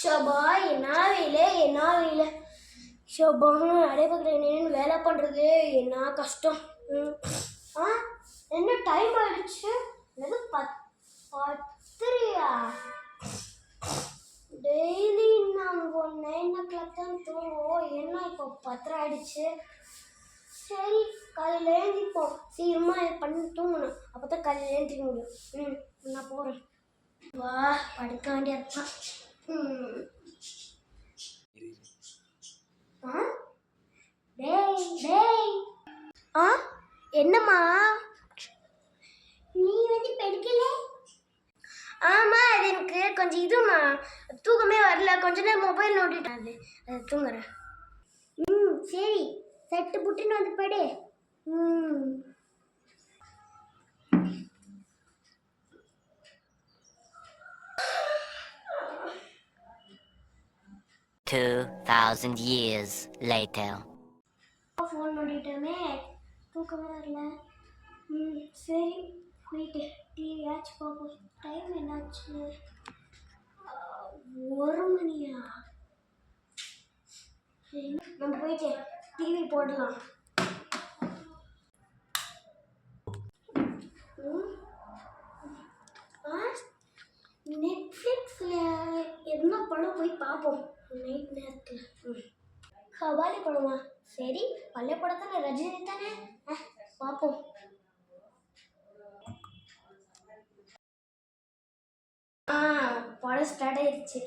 ஷோபா என்ன வெயில ஷோபான்னு அடைபக்கிறேன்னு வேலை பண்ணுறது என்ன கஷ்டம். என்ன டைம் ஆயிடுச்சு? எது 10:30? டெய்லி நாங்கள் 9 o'clock தான் தூங்குவோம். என்ன இப்போ 10:30 ஆயிடுச்சு? சரி காலையில் எழுந்திப்போம். சீக்கிரமாக பண்ணி தூங்கணும், அப்போ தான் காலையில் எழுந்திக்க முடியும். நான் போகிறேன். வா படுக்க வேண்டியதுதான். என்னம்மா நீ படிக்கல? ஆமா, அது எனக்கு கொஞ்சம் இதுமா தூக்கமே வரல. கொஞ்ச நேரம் மொபைல் நோண்டிட்டு அது தூங்குறேன். சரி சட்டு புட்டுன்னு வந்து படு. 2000 years later. ஃபோன் நோண்டிட்டோமே, தூக்கமே வரல. சரி போயிட்டு டிவியாச்சும் பார்ப்போம். டைம் என்னாச்சு? 1 மணியா? நம்ம போயிட்டு டிவி போடலாம். நெட்ஃப்ளிக்ஸில் என்ன படம் போய் பார்ப்போம் நைட் நேரத்தில். கபாலி படமா? சரி பழைய படத்தானே, ரஜினி தானே, பார்ப்போம். படம் ஸ்டார்ட் ஆயிடுச்சு.